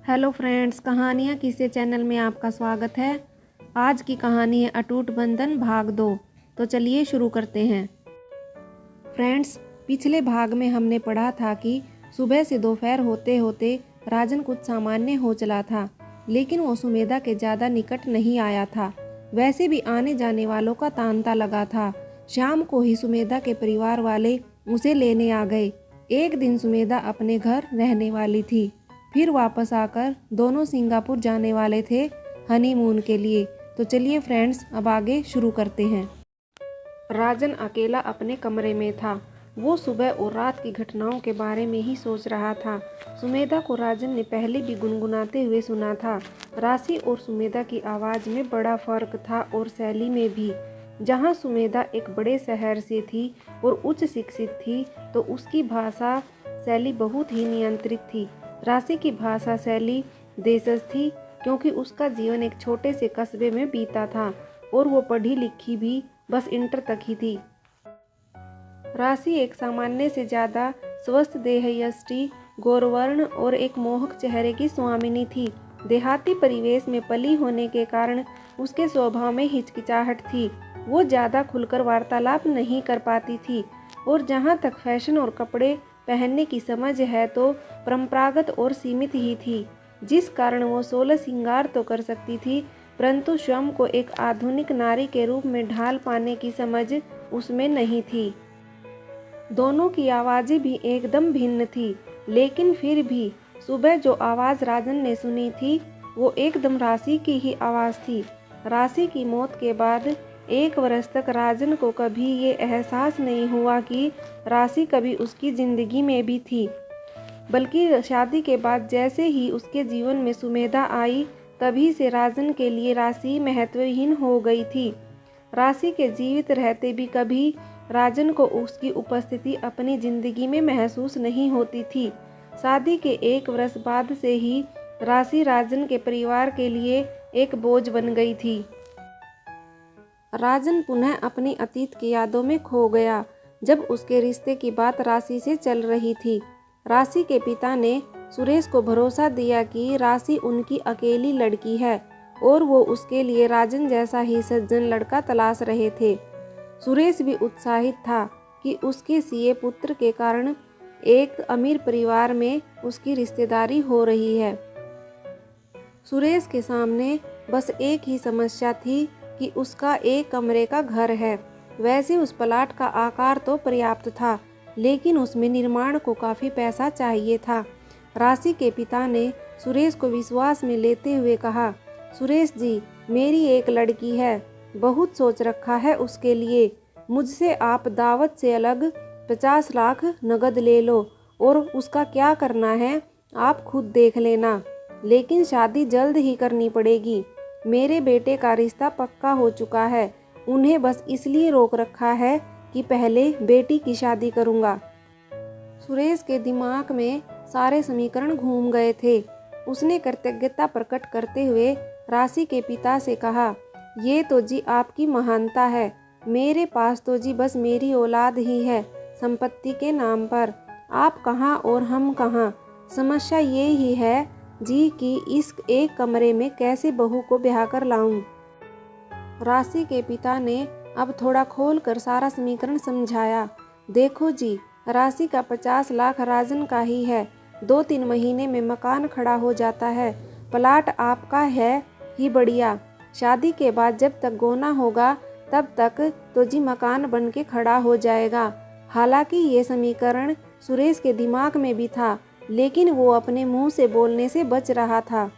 Hello friends, कहानियाँ किस्से channel में आपका स्वागत है। आज की कहानी है अटूट बंधन भाग 2। तो चलिए शुरू करते हैं। फ्रेंड्स, पिछले भाग में हमने पढ़ा था कि सुबह से दोपहर होते होते राजन कुछ सामान्य हो चला था, लेकिन वो सुमेधा के ज़्यादा निकट नहीं आया था। वैसे भी आने जाने वालों का तांता लगा था। शाम को ही सुमेधा के परिवार वाले उसे लेने आ गए। एक दिन सुमेधा अपने घर रहने वाली थी, फिर वापस आकर दोनों सिंगापुर जाने वाले थे हनीमून के लिए। तो चलिए फ्रेंड्स, अब आगे शुरू करते हैं। राजन अकेला अपने कमरे में था। वो सुबह और रात की घटनाओं के बारे में ही सोच रहा था। सुमेधा को राजन ने पहले भी गुनगुनाते हुए सुना था। राशि और सुमेधा की आवाज़ में बड़ा फर्क था और शैली में भी। जहाँ सुमेधा एक बड़े शहर से थी और उच्च शिक्षित थी, तो उसकी भाषा शैली बहुत ही नियंत्रित थी। राशि की भाषा शैली देशज थी, क्योंकि उसका जीवन एक छोटे से कस्बे में बीता था और वो पढ़ी लिखी भी बस इंटर तक ही थी। राशि एक सामान्य से ज़्यादा स्वस्थ देहयष्टि, गौरवर्ण और एक मोहक चेहरे की स्वामिनी थी। देहाती परिवेश में पली होने के कारण उसके स्वभाव में हिचकिचाहट थी। वो ज़्यादा खुलकर वार्तालाप नहीं कर पाती थी और जहाँ तक फैशन और कपड़े पहनने की समझ है तो परंपरागत और सीमित ही थी, जिस कारण वो 16 श्रृंगार तो कर सकती थी, परंतु स्वयं को एक आधुनिक नारी के रूप में ढाल पाने की समझ उसमें नहीं थी। दोनों की आवाज़ें भी एकदम भिन्न थी, लेकिन फिर भी सुबह जो आवाज़ राजन ने सुनी थी वो एकदम राशि की ही आवाज़ थी। राशि की मौत के बाद 1 वर्ष तक राजन को कभी ये एहसास नहीं हुआ कि राशि कभी उसकी ज़िंदगी में भी थी, बल्कि शादी के बाद जैसे ही उसके जीवन में सुमेधा आई, तभी से राजन के लिए राशि महत्वहीन हो गई थी। राशि के जीवित रहते भी कभी राजन को उसकी उपस्थिति अपनी ज़िंदगी में महसूस नहीं होती थी। शादी के 1 वर्ष बाद से ही राशि राजन के परिवार के लिए एक बोझ बन गई थी। राजन पुनः अपनी अतीत की यादों में खो गया जब उसके रिश्ते की बात राशि से चल रही थी। राशि के पिता ने सुरेश को भरोसा दिया कि राशि उनकी अकेली लड़की है और वो उसके लिए राजन जैसा ही सज्जन लड़का तलाश रहे थे। सुरेश भी उत्साहित था कि उसके सीए पुत्र के कारण एक अमीर परिवार में उसकी रिश्तेदारी हो रही है। सुरेश के सामने बस एक ही समस्या थी कि उसका 1 कमरे का घर है। वैसे उस प्लाट का आकार तो पर्याप्त था, लेकिन उसमें निर्माण को काफ़ी पैसा चाहिए था। राशि के पिता ने सुरेश को विश्वास में लेते हुए कहा, सुरेश जी, मेरी एक लड़की है, बहुत सोच रखा है उसके लिए। मुझसे आप दावत से अलग 50 लाख नगद ले लो और उसका क्या करना है आप खुद देख लेना, लेकिन शादी जल्द ही करनी पड़ेगी। मेरे बेटे का रिश्ता पक्का हो चुका है, उन्हें बस इसलिए रोक रखा है कि पहले बेटी की शादी करूंगा। सुरेश के दिमाग में सारे समीकरण घूम गए थे। उसने कृतज्ञता प्रकट करते हुए राशि के पिता से कहा, ये तो जी आपकी महानता है, मेरे पास तो जी बस मेरी औलाद ही है संपत्ति के नाम पर। आप कहाँ और हम कहाँ। समस्या ये ही है जी कि इस 1 कमरे में कैसे बहू को ब्याह कर लाऊं। राशि के पिता ने अब थोड़ा खोल कर सारा समीकरण समझाया। देखो जी, राशि का 50 लाख राजन का ही है। 2-3 महीने में मकान खड़ा हो जाता है। प्लाट आपका है ही बढ़िया। शादी के बाद जब तक गोना होगा तब तक तो जी मकान बन के खड़ा हो जाएगा। हालांकि ये समीकरण सुरेश के दिमाग में भी था, लेकिन वो अपने मुंह से बोलने से बच रहा था।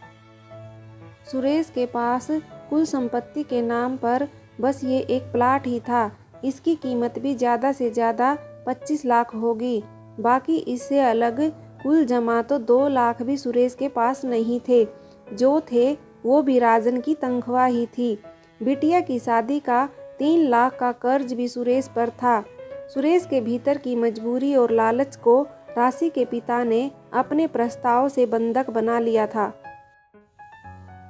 सुरेश के पास कुल संपत्ति के नाम पर बस ये एक प्लाट ही था। इसकी कीमत भी ज़्यादा से ज़्यादा 25 लाख होगी। बाकी इससे अलग कुल जमा तो 2 लाख भी सुरेश के पास नहीं थे। जो थे वो भी राजन की तनख्वाह ही थी। बिटिया की शादी का 3 लाख का कर्ज भी सुरेश पर था। सुरेश के भीतर की मजबूरी और लालच को राशि के पिता ने अपने प्रस्ताव से बंधक बना लिया था।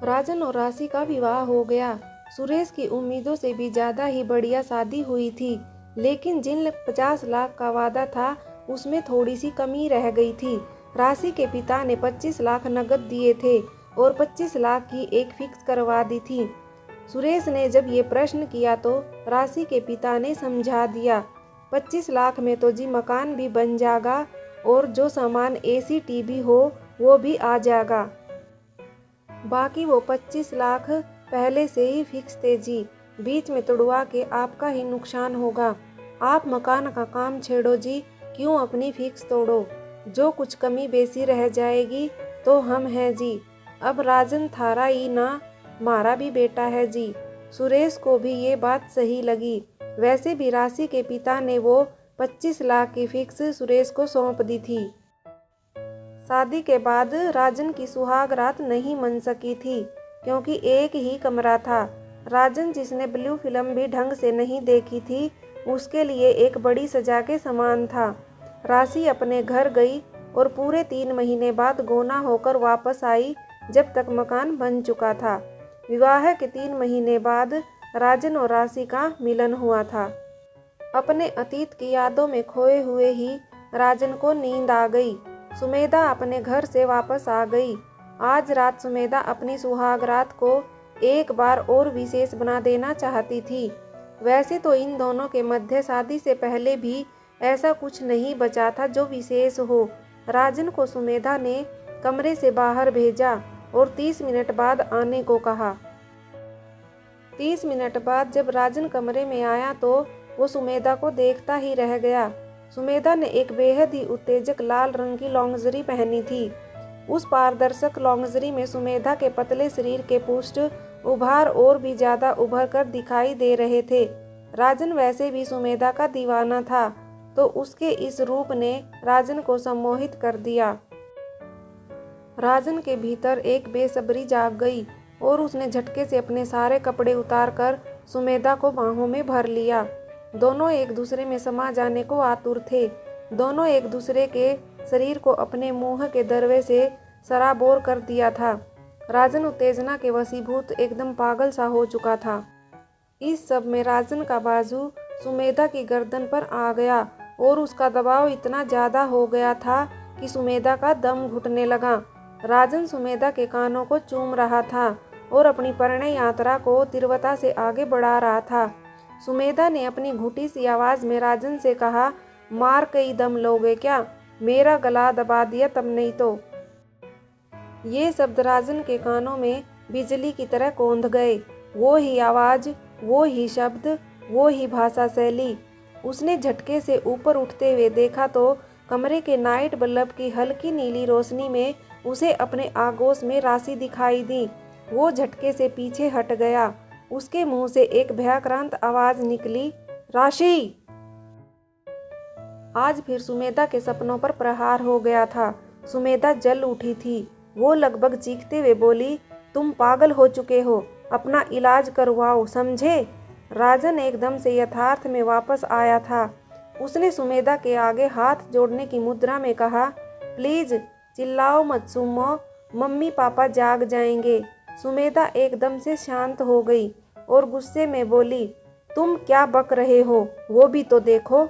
राजन और राशि का विवाह हो गया। सुरेश की उम्मीदों से भी ज़्यादा ही बढ़िया शादी हुई थी, लेकिन जिन 50 लाख का वादा था उसमें थोड़ी सी कमी रह गई थी। राशि के पिता ने 25 लाख नकद दिए थे और 25 लाख की एक फिक्स करवा दी थी। सुरेश ने जब ये प्रश्न किया तो राशि के पिता ने समझा दिया, 25 लाख में तो जी मकान भी बन जाएगा और जो सामान एसी टीवी हो वो भी आ जाएगा। बाकी वो 25 लाख पहले से ही फिक्स थे जी, बीच में तोड़वा के आपका ही नुकसान होगा। आप मकान का काम छेड़ो जी, क्यों अपनी फिक्स तोड़ो। जो कुछ कमी बेसी रह जाएगी तो हम हैं जी। अब राजन थारा ही ना, मारा भी बेटा है जी। सुरेश को भी ये बात सही लगी। वैसे भी राशि के पिता ने वो 25 लाख की फिक्स सुरेश को सौंप दी थी। शादी के बाद राजन की सुहाग रात नहीं मन सकी थी, क्योंकि एक ही कमरा था। राजन, जिसने ब्लू फिल्म भी ढंग से नहीं देखी थी, उसके लिए एक बड़ी सजा के समान था। राशि अपने घर गई और पूरे 3 महीने बाद गौना होकर वापस आई, जब तक मकान बन चुका था। विवाह के 3 महीने बाद राजन और राशि का मिलन हुआ था। अपने अतीत की यादों में खोए हुए ही राजन को नींद आ गई। सुमेधा अपने घर से वापस आ गई। आज रात सुमेधा अपनी सुहाग रात को एक बार और विशेष बना देना चाहती थी। वैसे तो इन दोनों के मध्य शादी से पहले भी ऐसा कुछ नहीं बचा था जो विशेष हो। राजन को सुमेधा ने कमरे से बाहर भेजा और 30 मिनट बाद आने को कहा। 30 मिनट बाद जब राजन कमरे में आया तो वो सुमेधा को देखता ही रह गया। सुमेधा ने एक बेहद ही उत्तेजक लाल रंग की लॉन्जरी पहनी थी। उस पारदर्शक लॉन्जरी में सुमेधा के पतले शरीर के पुष्ट उभार और भी ज्यादा उभर कर दिखाई दे रहे थे। राजन वैसे भी सुमेधा का दीवाना था, तो उसके इस रूप ने राजन को सम्मोहित कर दिया। राजन के भीतर एक बेसब्री जाग गई और उसने झटके से अपने सारे कपड़े उतारकर सुमेधा को बाहों में भर लिया। दोनों एक दूसरे में समा जाने को आतुर थे। दोनों एक दूसरे के शरीर को अपने मुंह के दरवे से सराबोर कर दिया था। राजन उत्तेजना के वशीभूत एकदम पागल सा हो चुका था। इस सब में राजन का बाजू सुमेधा की गर्दन पर आ गया और उसका दबाव इतना ज़्यादा हो गया था कि सुमेधा का दम घुटने लगा। राजन सुमेधा के कानों को चूम रहा था और अपनी परिणय यात्रा को तीव्रता से आगे बढ़ा रहा था। सुमेधा ने अपनी घुटी सी आवाज़ में राजन से कहा, मार कई दम लोगे क्या? मेरा गला दबा दिया तब नहीं तो। ये शब्द राजन के कानों में बिजली की तरह कौंध गए। वो ही आवाज़, वो ही शब्द, वो ही भाषा शैली। उसने झटके से ऊपर उठते हुए देखा तो कमरे के नाइट बल्ब की हल्की नीली रोशनी में उसे अपने आगोश में राशि दिखाई दी। वो झटके से पीछे हट गया। उसके मुंह से एक भयाक्रांत आवाज निकली, राशि। आज फिर सुमेधा के सपनों पर प्रहार हो गया था। सुमेधा जल उठी थी। वो लगभग चीखते हुए बोली, तुम पागल हो चुके हो, अपना इलाज करवाओ, समझे? राजन एकदम से यथार्थ में वापस आया था। उसने सुमेधा के आगे हाथ जोड़ने की मुद्रा में कहा, प्लीज चिल्लाओ मत सुमो, मम्मी पापा जाग जाएंगे। सुमेधा एकदम से शांत हो गई और गुस्से में बोली, तुम क्या बक रहे हो, वो भी तो देखो।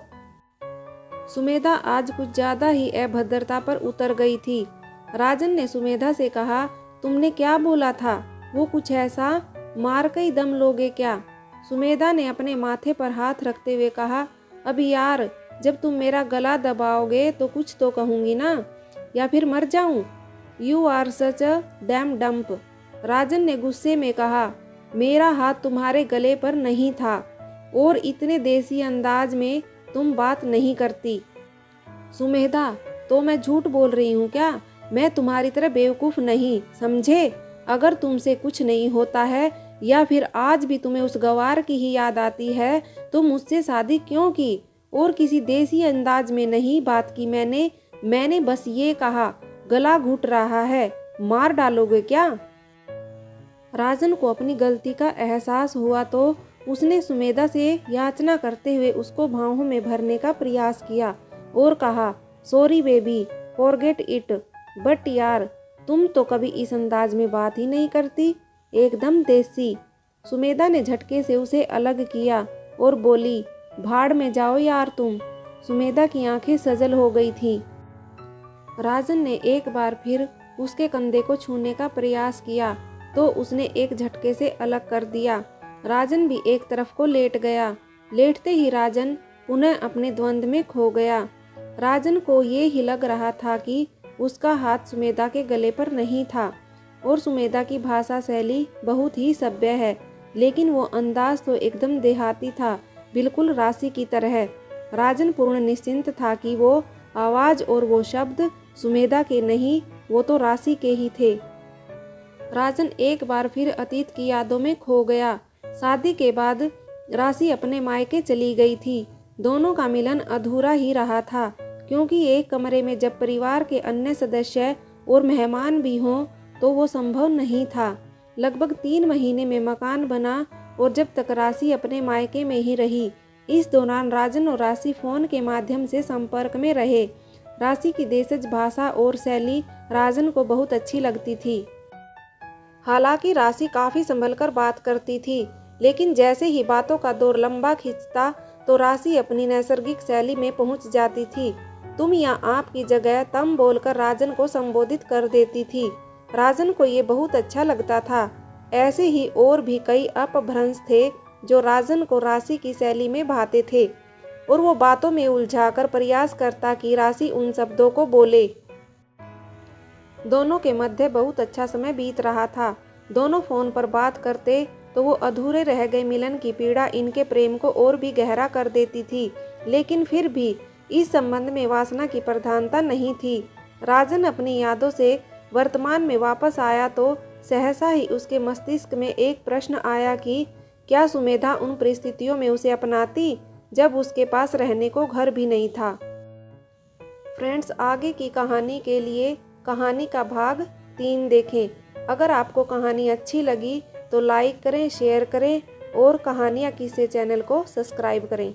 सुमेधा आज कुछ ज्यादा ही अभद्रता पर उतर गई थी। राजन ने सुमेधा से कहा, तुमने क्या बोला था? वो कुछ ऐसा, मार कई दम लोगे क्या? सुमेधा ने अपने माथे पर हाथ रखते हुए कहा, अभी यार, जब तुम मेरा गला दबाओगे तो कुछ तो कहूँगी ना, या फिर मर जाऊं? You are such a damn dump. Rajan ने गुस्से में कहा, मेरा हाथ तुम्हारे गले पर नहीं था और इतने देसी अंदाज में तुम बात नहीं करती। सुमेधा, तो मैं झूठ बोल रही हूँ क्या? मैं तुम्हारी तरह बेवकूफ़ नहीं, समझे? अगर तुमसे कुछ नहीं होता है या फिर आज भी तुम्हें उस गवार की ही याद आती है तो मुझसे शादी क्यों की? और किसी देसी अंदाज में नहीं बात की मैंने बस ये कहा, गला घुट रहा है, मार डालोगे क्या? राजन को अपनी गलती का एहसास हुआ तो उसने सुमेधा से याचना करते हुए उसको बाहों में भरने का प्रयास किया और कहा, sorry baby, forget it. But यार, तुम तो कभी इस अंदाज में बात ही नहीं करती, एकदम देसी। सुमेधा ने झटके से उसे अलग किया और बोली, भाड़ में जाओ यार तुम। सुमेधा की आंखें सजल हो गई थीं। राजन ने एक बार फिर उसके कंधे को छूने का प्रयास किया तो उसने एक झटके से अलग कर दिया। राजन भी एक तरफ को लेट गया। लेटते ही राजन पुनः अपने द्वंद्व में खो गया। राजन को ये ही लग रहा था कि उसका हाथ सुमेधा के गले पर नहीं था और सुमेधा की भाषा शैली बहुत ही सभ्य है, लेकिन वो अंदाज तो एकदम देहाती था, बिल्कुल राशि की तरह। राजन पूर्ण निश्चिंत था कि वो आवाज़ और वो शब्द सुमेधा के नहीं, वो तो राशि के ही थे। राजन एक बार फिर अतीत की यादों में खो गया। शादी के बाद राशि अपने मायके चली गई थी। दोनों का मिलन अधूरा ही रहा था, क्योंकि एक कमरे में जब परिवार के अन्य सदस्य और मेहमान भी हों तो वो संभव नहीं था। लगभग 3 महीने में मकान बना और जब तक राशि अपने मायके में ही रही। इस दौरान राजन और राशि फोन के माध्यम से संपर्क में रहे। राशि की देशज भाषा और शैली राजन को बहुत अच्छी लगती थी। हालांकि राशि काफ़ी संभल कर बात करती थी, लेकिन जैसे ही बातों का दौर लंबा खिंचता तो राशि अपनी नैसर्गिक शैली में पहुंच जाती थी। तुम या आप की जगह तम बोलकर राजन को संबोधित कर देती थी। राजन को ये बहुत अच्छा लगता था। ऐसे ही और भी कई अपभ्रंश थे जो राजन को राशि की शैली में भाते थे और वो बातों में उलझाकर प्रयास करता कि राशि उन शब्दों को बोले। दोनों के मध्य बहुत अच्छा समय बीत रहा था। दोनों फोन पर बात करते तो वो अधूरे रह गए मिलन की पीड़ा इनके प्रेम को और भी गहरा कर देती थी, लेकिन फिर भी इस संबंध में वासना की प्रधानता नहीं थी। राजन अपनी यादों से वर्तमान में वापस आया तो सहसा ही उसके मस्तिष्क में एक प्रश्न आया कि क्या सुमेधा उन परिस्थितियों में उसे अपनाती जब उसके पास रहने को घर भी नहीं था। फ्रेंड्स, आगे की कहानी के लिए कहानी का भाग 3 देखें। अगर आपको कहानी अच्छी लगी तो लाइक करें, शेयर करें और कहानियाँ किस्से चैनल को सब्सक्राइब करें।